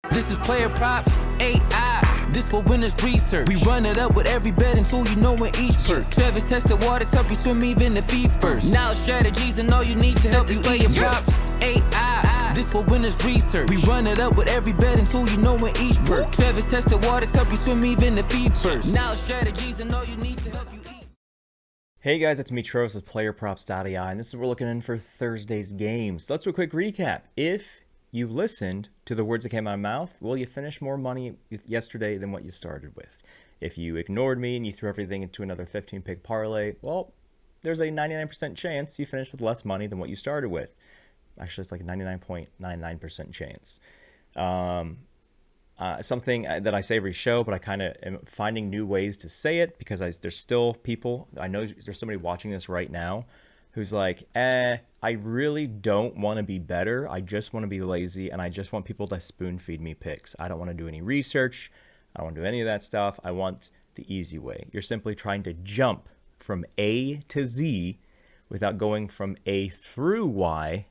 This is PlayerProps.ai. This for winners research. We run it up with every betting tool you know in each perk. Travis tested waters, help you swim even the feet first. Now strategies and all you need to help you PlayerProps.ai. This for winners research. We run it up with every betting tool you know in each perk. Travis tested waters, help you swim even the feet first. Now strategies and all you need to help you eat. Hey guys, it's me, Tros with PlayerProps.ai, and this is what we're looking in for Thursday's games. Let's do a quick recap. If you listened to the words that came out of my mouth, well, you finished more money yesterday than what you started with. If you ignored me and you threw everything into another 15-pick parlay, well, there's a 99% chance you finished with less money than what you started with. Actually, it's like a 99.99% chance. Something that I say every show, but I kind of am finding new ways to say it because there's still people, I know there's somebody watching this right now who's like, I really don't want to be better. I just want to be lazy, and I just want people to spoon feed me picks. I don't want to do any research. I don't want to do any of that stuff. I want the easy way. You're simply trying to jump from A to Z without going from A through Y,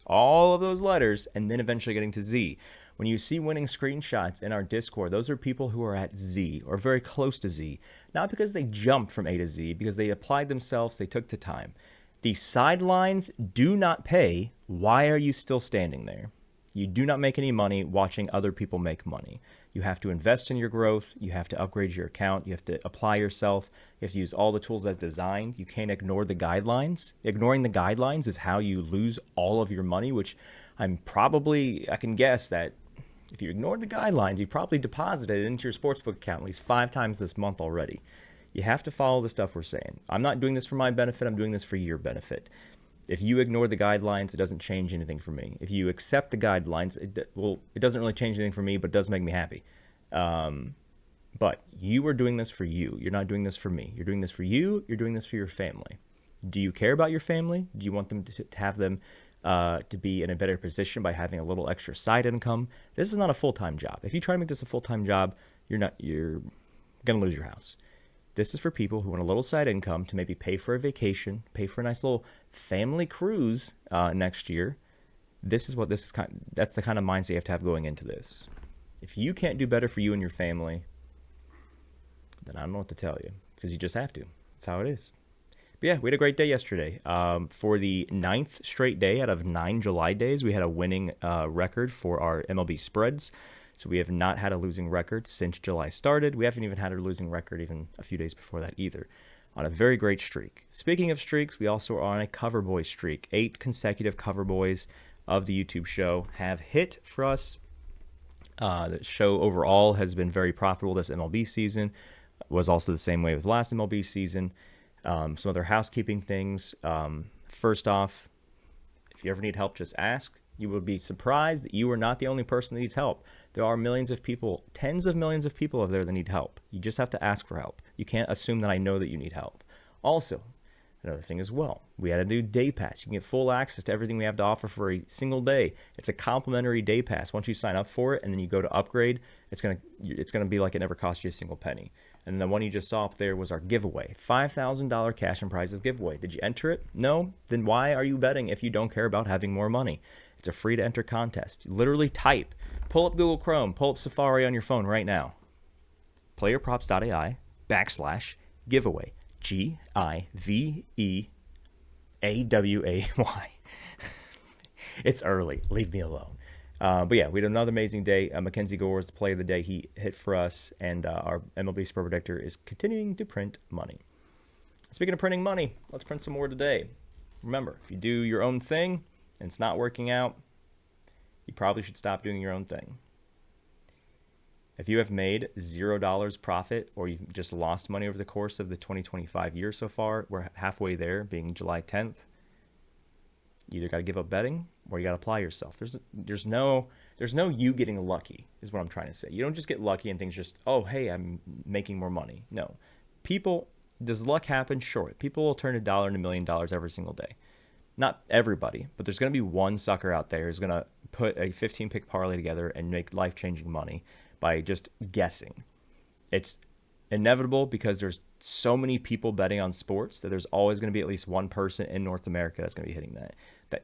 all of those letters, and then eventually getting to Z. When you see winning screenshots in our Discord, those are people who are at Z or very close to Z, not because they jumped from A to Z, because they applied themselves, they took the time. The sidelines do not pay. Why are you still standing there? You do not make any money watching other people make money. You have to invest in your growth. You have to upgrade your account. You have to apply yourself. You have to use all the tools as designed. You can't ignore the guidelines. Ignoring the guidelines is how you lose all of your money, which I can guess that if you ignored the guidelines, you probably deposited it into your sportsbook account at least 5 times this month already. You have to follow the stuff we're saying. I'm not doing this for my benefit. I'm doing this for your benefit. If you ignore the guidelines, it doesn't change anything for me. If you accept the guidelines, it doesn't really change anything for me, but it does make me happy. But you are doing this for you. You're not doing this for me. You're doing this for you. You're doing this for your family. Do you care about your family? Do you want them to have them to be in a better position by having a little extra side income? This is not a full-time job. If you try to make this a full-time job, you're going to lose your house. This is for people who want a little side income to maybe pay for a vacation, pay for a nice little family cruise next year. That's the kind of mindset you have to have going into this. If you can't do better for you and your family, then I don't know what to tell you, because you just have to. That's how it is. But yeah, we had a great day yesterday. For the 9th straight day out of 9 July days, we had a winning record for our MLB spreads. So we have not had a losing record since July started. We haven't even had a losing record even a few days before that either. On a very great streak. Speaking of streaks, we also are on a cover boy streak. 8 consecutive cover boys of the YouTube show have hit for us. The show overall has been very profitable this MLB season. Was also the same way with last MLB season. Some other housekeeping things. First off, if you ever need help, just ask. You will be surprised that you are not the only person that needs help. There are millions of people, tens of millions of people out there that need help. You just have to ask for help. You can't assume that I know that you need help. Also, another thing as well, we had a new day pass. You can get full access to everything we have to offer for a single day. It's a complimentary day pass. Once you sign up for it and then you go to upgrade, it's gonna be like it never cost you a single penny. And the one you just saw up there was our giveaway, $5,000 cash and prizes giveaway. Did you enter it? No? Then why are you betting if you don't care about having more money? It's a free to enter contest. You literally pull up Google Chrome, pull up Safari on your phone right now. PlayerProps.ai/giveaway. GIVEAWAY. It's early. Leave me alone. But yeah, we had another amazing day. Mackenzie Gore was the play of the day. He hit for us, and our MLB Spread Predictor is continuing to print money. Speaking of printing money, let's print some more today. Remember, if you do your own thing and it's not working out, you probably should stop doing your own thing. If you have made $0 profit, or you've just lost money over the course of the 2025 year so far, we're halfway there, being July 10th. You either got to give up betting or you got to apply yourself. There's no you getting lucky is what I'm trying to say. You don't just get lucky and things just, oh, hey, I'm making more money. No. Does luck happen? Sure. People will turn $1 into $1 million every single day. Not everybody, but there's going to be one sucker out there who's going to put a 15-pick parlay together and make life-changing money by just guessing. It's inevitable because there's so many people betting on sports that there's always going to be at least one person in North America that's going to be hitting that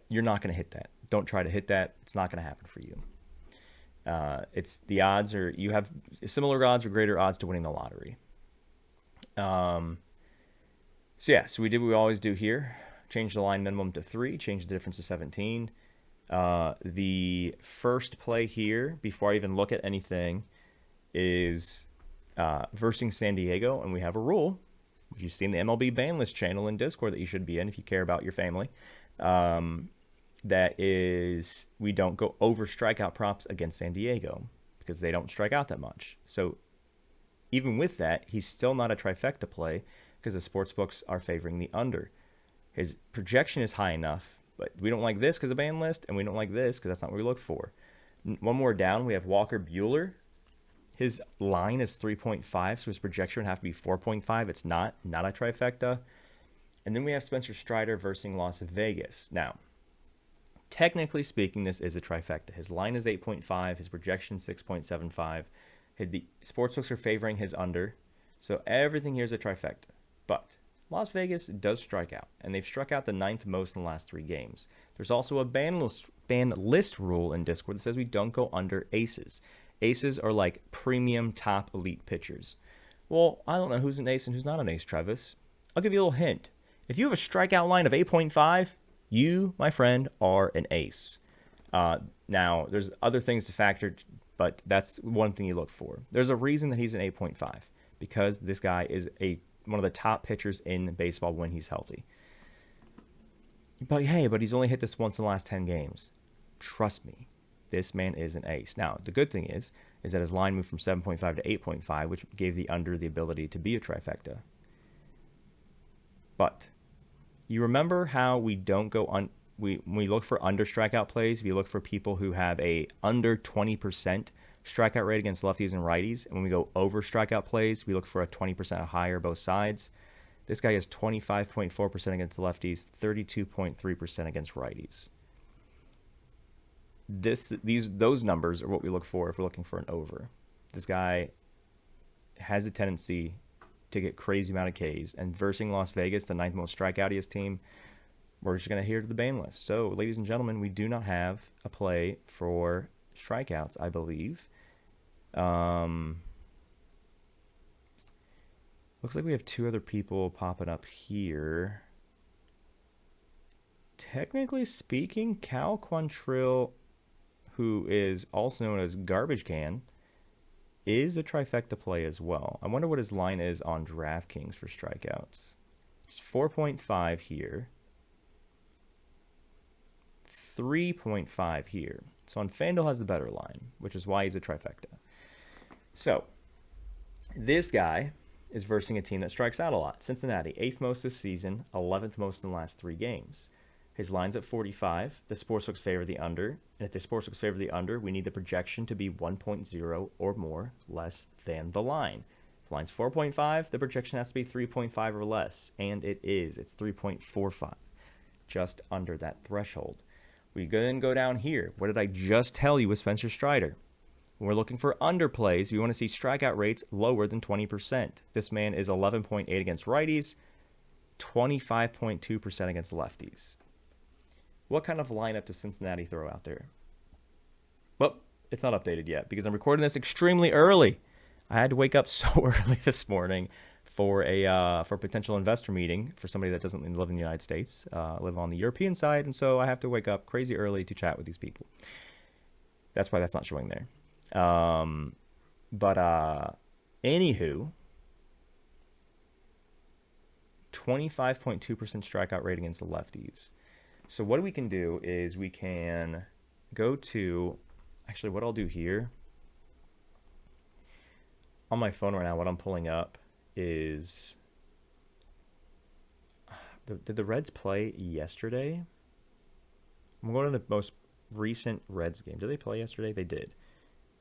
you're not going to hit that. Don't try to hit that. It's not going to happen for you. It's the odds are, you have similar odds or greater odds to winning the lottery. So we did what we always do here. Change the line minimum to 3, change the difference to 17. The first play here, before I even look at anything, is versus San Diego, and we have a rule, which you see in the MLB ban list channel in Discord that you should be in if you care about your family. That is, we don't go over strikeout props against San Diego because they don't strike out that much. So even with that, he's still not a trifecta play because the sports books are favoring the under. His projection is high enough, but we don't like this because of ban list, and we don't like this because that's not what we look for. One more down, we have Walker Buehler. His line is 3.5, so his projection would have to be 4.5. It's not a trifecta. And then we have Spencer Strider versus Las Vegas. Now, technically speaking, this is a trifecta. His line is 8.5, his projection 6.75. The sportsbooks are favoring his under, so everything here is a trifecta. But Las Vegas does strike out, and they've struck out the 9th most in the last 3 games. There's also a ban list rule in Discord that says we don't go under aces. Aces are like premium top elite pitchers. Well, I don't know who's an ace and who's not an ace, Travis. I'll give you a little hint. If you have a strikeout line of 8.5, you, my friend, are an ace. Now, there's other things to factor, but that's one thing you look for. There's a reason that he's an 8.5, because this guy is one of the top pitchers in baseball when he's healthy. But he's only hit this once in the last 10 games. Trust me, this man is an ace. Now, the good thing is that his line moved from 7.5 to 8.5, which gave the under the ability to be a trifecta. But you remember how we don't go when we look for under strikeout plays, we look for people who have a under 20% strikeout rate against lefties and righties. And when we go over strikeout plays, we look for a 20% or higher both sides. This guy has 25.4% against lefties, 32.3% against righties. Those numbers are what we look for if we're looking for an over. This guy has a tendency to get crazy amount of Ks, and versus Las Vegas, the 9th most strikeoutiest team, we're just going to adhere to the ban list. So, ladies and gentlemen, we do not have a play for strikeouts, I believe. Looks like we have 2 other people popping up here. Technically speaking, Cal Quantrill, who is also known as Garbage Can, is a trifecta play as well. I wonder what his line is on DraftKings for strikeouts. It's 4.5 here. 3.5 here. So on FanDuel has the better line, which is why he's a trifecta. So this guy is versing a team that strikes out a lot. Cincinnati, 8th most this season, 11th most in the last 3 games. His line's at 45. The sportsbooks favor the under. And if the sportsbooks favor the under, we need the projection to be 1.0 or more less than the line. If the line's 4.5, the projection has to be 3.5 or less. And it is. It's 3.45. Just under that threshold. We then go down here. What did I just tell you with Spencer Strider? When we're looking for underplays, we want to see strikeout rates lower than 20%. This man is 11.8 against righties, 25.2% against lefties. What kind of lineup does Cincinnati throw out there? Well, it's not updated yet because I'm recording this extremely early. I had to wake up so early this morning for a potential investor meeting for somebody that doesn't live in the United States, live on the European side, and so I have to wake up crazy early to chat with these people. That's why that's not showing there. Anywho, 25.2% strikeout rate against the lefties. So what we can do is we can go to, actually what I'll do here, on my phone right now, what I'm pulling up is, did the Reds play yesterday? I'm going to the most recent Reds game. Did they play yesterday? They did.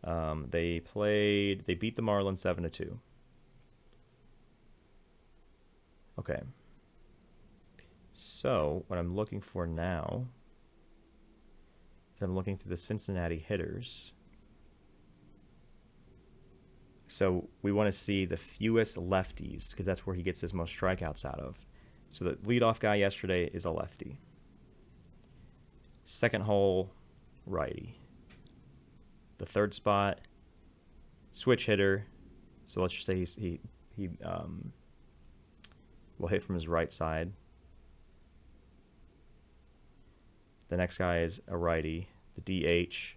They beat the Marlins 7-2. Okay. So, what I'm looking for now is I'm looking through the Cincinnati hitters. So, we want to see the fewest lefties, because that's where he gets his most strikeouts out of. So, the leadoff guy yesterday is a lefty. Second hole, righty. the third spot, switch hitter. So let's just say he will hit from his right side. The next guy is a righty, the DH.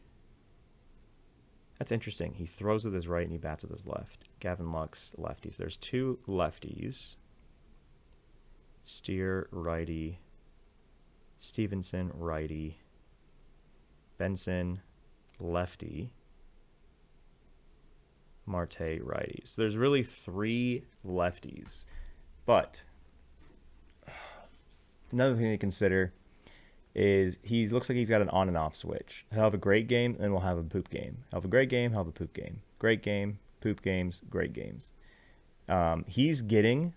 That's interesting. He throws with his right and he bats with his left. Gavin Lux, lefties. There's two lefties. Steer, righty. Stevenson, righty. Benson, lefty. Marte, righty. So there's really three lefties. But another thing to consider is he looks like he's got an on and off switch. He'll have a great game and we'll have a poop game. He'll have a great game, he'll have a poop game. Great game, poop games, great games. He's getting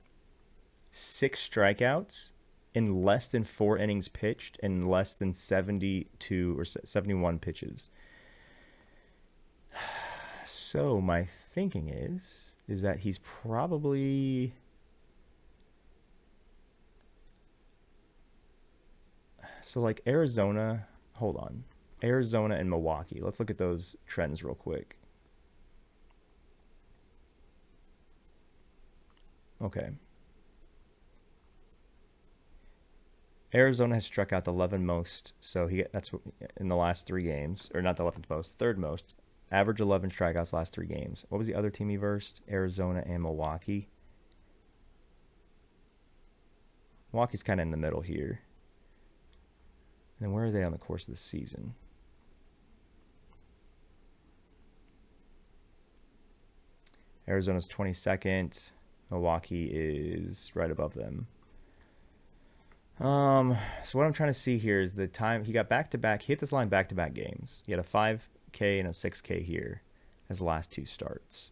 6 strikeouts in less than 4 innings pitched and less than 72 or 71 pitches. So my thinking is that he's probably... So like Arizona, hold on. Arizona and Milwaukee. Let's look at those trends real quick. Okay. Arizona has struck out the 11 most, so that's in the last 3 games, or not the 11th most, 3rd most. Average 11 strikeouts last 3 games. What was the other team he versed? Arizona and Milwaukee. Milwaukee's kind of in the middle here. And then where are they on the course of the season? Arizona's 22nd. Milwaukee is right above them. So what I'm trying to see here is the time he got back-to-back. He hit this line back-to-back games. He had a 5K and a 6K here as the last 2 starts.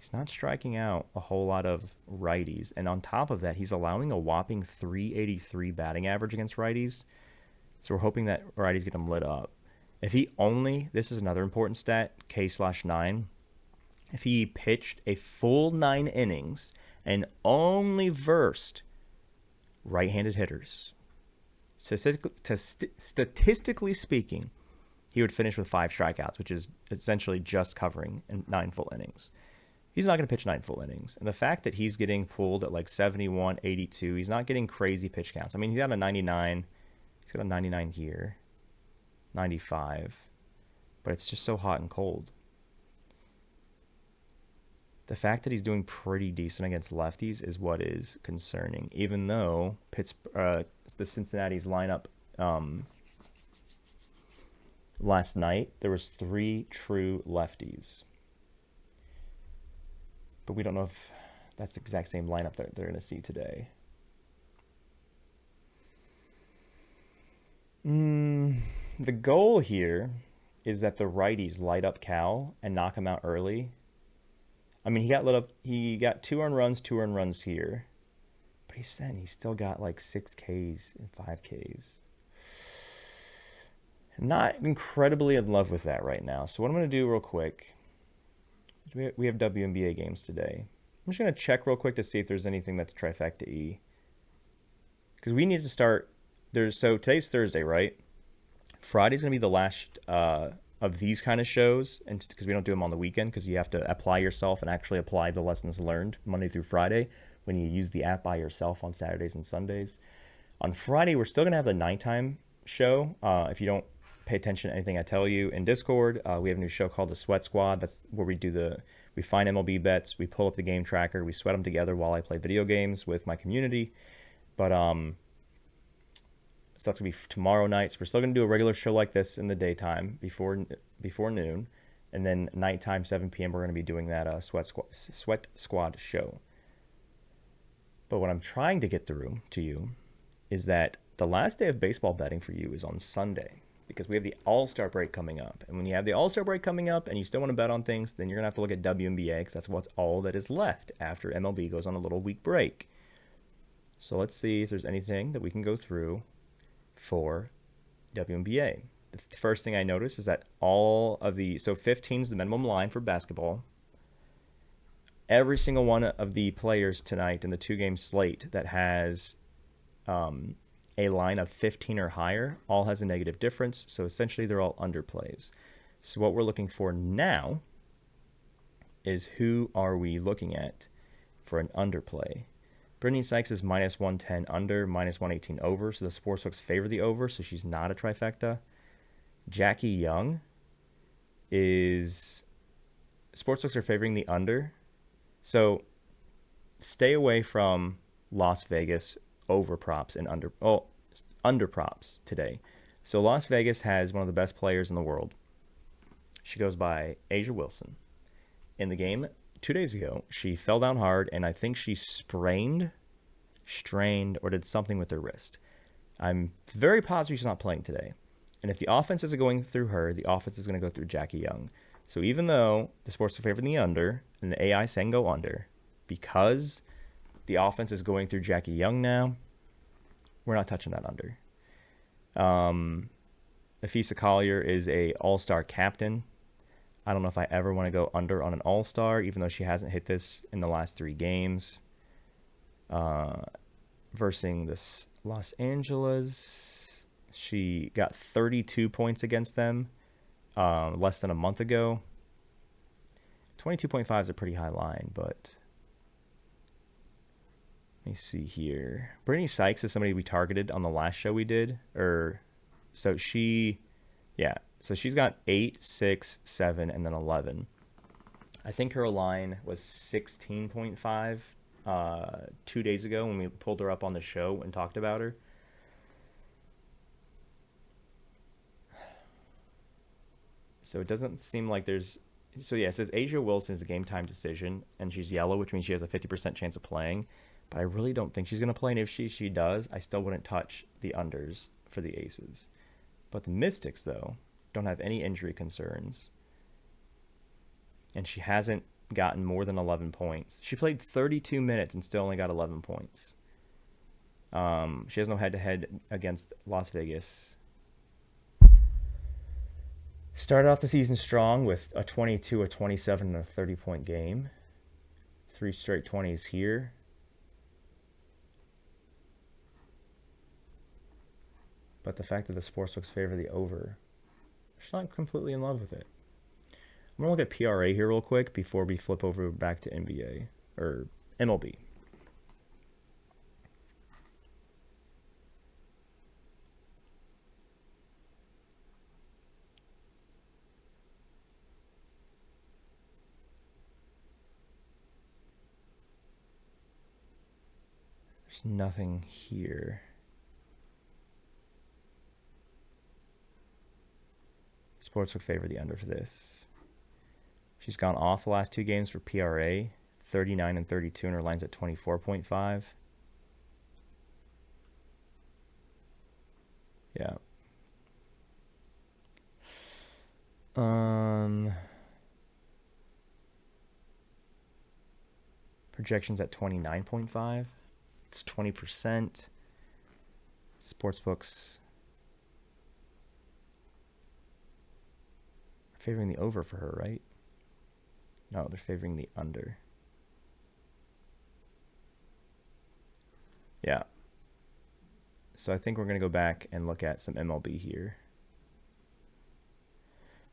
He's not striking out a whole lot of righties. And on top of that, he's allowing a whopping 383 batting average against righties. So we're hoping that righties get him lit up. If he only, this is another important stat, K/9. If he pitched a full 9 innings and only versed right-handed hitters, statistically speaking, he would finish with 5 strikeouts, which is essentially just covering 9 full innings. He's not going to pitch 9 full innings. And the fact that he's getting pulled at like 71, 82, he's not getting crazy pitch counts. I mean, he's got a 99. He's got a 99 here, 95. But it's just so hot and cold. The fact that he's doing pretty decent against lefties is what is concerning, even though the Cincinnati's lineup last night, there was 3 true lefties. But we don't know if that's the exact same lineup that they're going to see today. The goal here is that the righties light up Cal and knock him out early. I mean, he got lit up. He got 2 earned runs, 2 earned runs here. But he's still got like 6 Ks and 5 Ks. Not incredibly in love with that right now. So what I'm going to do real quick, we have WNBA games today. I'm just going to check real quick to see if there's anything that's trifecta E. Because we need to start. So today's Thursday, right? Friday's going to be the last of these kind of shows, and because we don't do them on the weekend, because you have to apply yourself and actually apply the lessons learned Monday through Friday when you use the app by yourself on Saturdays and Sundays. On Friday, we're still going to have the nighttime show. If you don't pay attention to anything I tell you in Discord, we have a new show called the Sweat Squad. That's where we find MLB bets, we pull up the game tracker, we sweat them together while I play video games with my community. But so that's going to be tomorrow night. So we're still going to do a regular show like this in the daytime before noon. And then nighttime, 7 p.m., we're going to be doing that Sweat Squad show. But what I'm trying to get through to you is that the last day of baseball betting for you is on Sunday, because we have the All-Star break coming up. And when you have the All-Star break coming up and you still want to bet on things, then you're going to have to look at WNBA, because that's what's all that is left after MLB goes on a little week break. So let's see if there's anything that we can go through for WNBA. The first thing I noticed is that so 15 is the minimum line for basketball. Every single one of the players tonight in the 2-game slate that has a line of 15 or higher all has a negative difference. So essentially they're all underplays. So what we're looking for now is who are we looking at for an underplay. Brittany Sykes is minus 110 under, minus 118 over, so the sportsbooks favor the over, so she's not a trifecta. Jackie Young is... sportsbooks are favoring the under, so stay away from Las Vegas over props and under props today. So Las Vegas has one of the best players in the world. She goes by Asia Wilson. In the game 2 days ago, she fell down hard, and I think she strained, or did something with her wrist. I'm very positive she's not playing today. And if the offense isn't going through her, the offense is going to go through Jackie Young. So even though the sports are favoring the under, and the AI saying go under, because the offense is going through Jackie Young now, we're not touching that under. Afisa Collier is a all-star captain. I don't know if I ever want to go under on an all-star, even though she hasn't hit this in the last 3 games. Versing this Los Angeles, she got 32 points against them less than a month ago. 22.5 is a pretty high line, but let me see here. Brittany Sykes is somebody we targeted on the last show we did. So she's got 8, 6, 7, and then 11. I think her line was 16.5 2 days ago when we pulled her up on the show and talked about her. So it doesn't seem like there's... So yeah, it says Asia Wilson is a game time decision, and she's yellow, which means she has a 50% chance of playing. But I really don't think she's going to play, and if she does, I still wouldn't touch the unders for the aces. But the Mystics, though, don't have any injury concerns. And she hasn't gotten more than 11 points. She played 32 minutes and still only got 11 points. She has no head-to-head against Las Vegas. Started off the season strong with a 22, a 27, and a 30-point game. 3 straight 20s here. But the fact that the sportsbooks favor the over, she's not completely in love with it. I'm going to look at PRA here real quick before we flip over back to NBA or MLB. There's nothing here. Sports would favor the under for this. She's gone off the last 2 games for PRA, 39 and 32, and her line's at 24.5. Yeah. Projections at 29.5. It's 20%. Sportsbooks favoring the over for her, right? No, they're favoring the under. Yeah. So I think we're going to go back and look at some MLB here.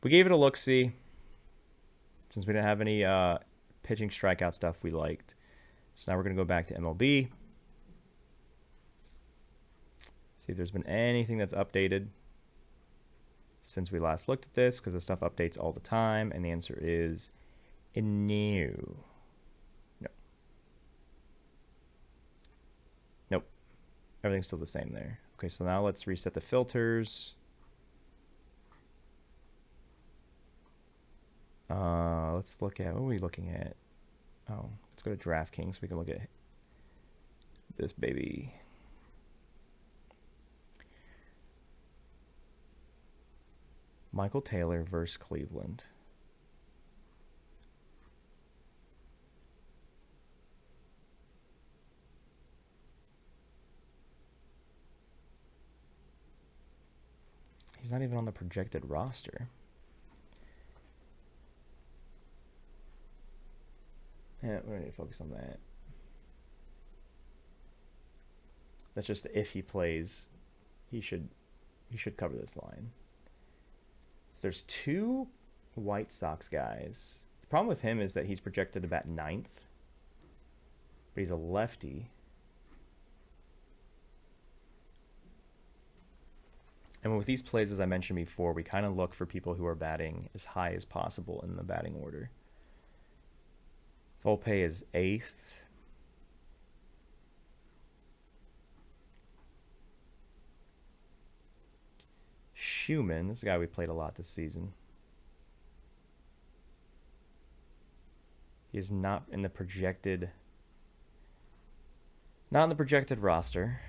We gave it a look-see. Since we didn't have any pitching strikeout stuff we liked. So now we're going to go back to MLB. See if there's been anything that's updated since we last looked at this, because the stuff updates all the time, and the answer is no. Nope. Everything's still the same there. Okay, so now let's reset the filters. Let's look at, what are we looking at? Oh, let's go to DraftKings so we can look at this baby. Michael Taylor versus Cleveland. He's not even on the projected roster. Yeah, we don't need to focus on that. That's just if he plays, he should cover this line. So there's 2 White Sox guys. The problem with him is that he's projected to bat 9th, but he's a lefty. And with these plays, as I mentioned before, we kind of look for people who are batting as high as possible in the batting order. Volpe is 8th. Schumann, this is a guy we played a lot this season. He is not in the projected roster.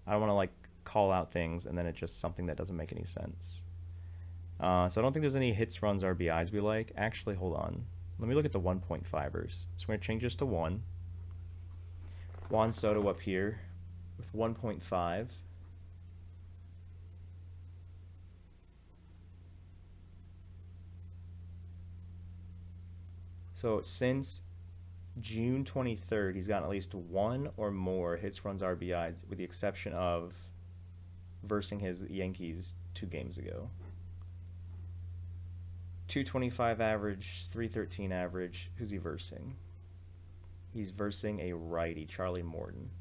I don't want to like call out things and then it's just something that doesn't make any sense. So I don't think there's any hits, runs, RBIs we like. Actually, hold on. Let me look at the 1.5ers. So we're going to change this to 1. Juan Soto up here with 1.5. So since June 23rd, he's gotten at least 1 or more hits, runs, RBIs, with the exception of versing his Yankees 2 games ago. 225 average, 313 average. Who's he versing? He's versing a righty, Charlie Morton.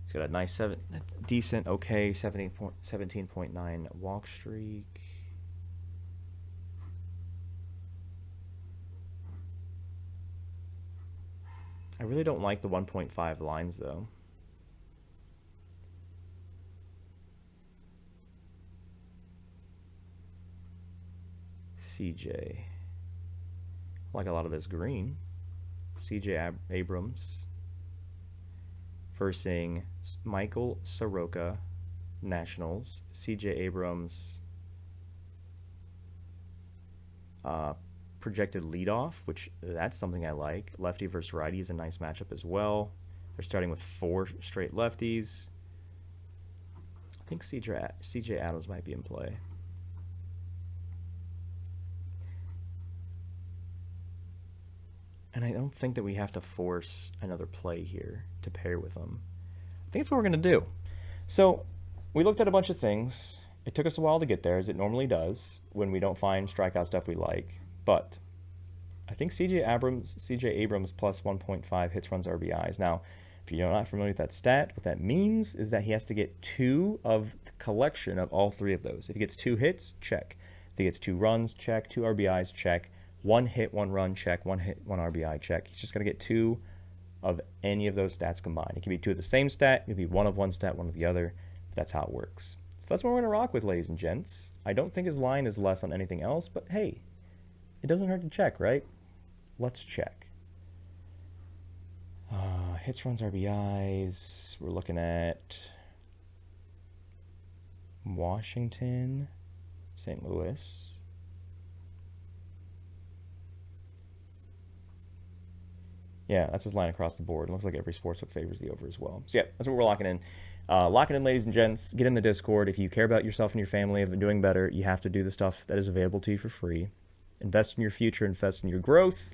He's got a nice, decent, okay, 17.9 walk streak. I really don't like the 1.5 lines, though. CJ. I like a lot of this green. CJ Abrams versing Michael Soroka, Nationals. CJ Abrams projected leadoff, which that's something I like. Lefty versus righty is a nice matchup as well. They're starting with 4 straight lefties. I think CJ Adams might be in play. And I don't think that we have to force another play here to pair with them. I think that's what we're going to do. So we looked at a bunch of things. It took us a while to get there, as it normally does when we don't find strikeout stuff we like. But I think CJ Abrams plus 1.5 hits, runs, RBIs. Now, if you're not familiar with that stat, what that means is that he has to get 2 of the collection of all 3 of those. If he gets 2 hits, check. If he gets 2 runs, check. 2 RBIs, check. 1 hit, 1 run, check. 1 hit, 1 RBI, check. He's just going to get 2 of any of those stats combined. It can be 2 of the same stat. It can be 1 of one stat, 1 of the other. That's how it works. So that's what we're going to rock with, ladies and gents. I don't think his line is less on anything else, but hey, it doesn't hurt to check, right? Let's check. Hits, runs, RBIs. We're looking at Washington, St. Louis. Yeah, that's his line across the board. It looks like every sportsbook favors the over as well. So yeah, that's what we're locking in. Lock it in, ladies and gents. Get in the Discord. If you care about yourself and your family and doing better, you have to do the stuff that is available to you for free. Invest in your future. Invest in your growth.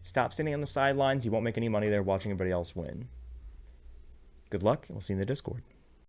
Stop sitting on the sidelines. You won't make any money there watching everybody else win. Good luck, and we'll see you in the Discord.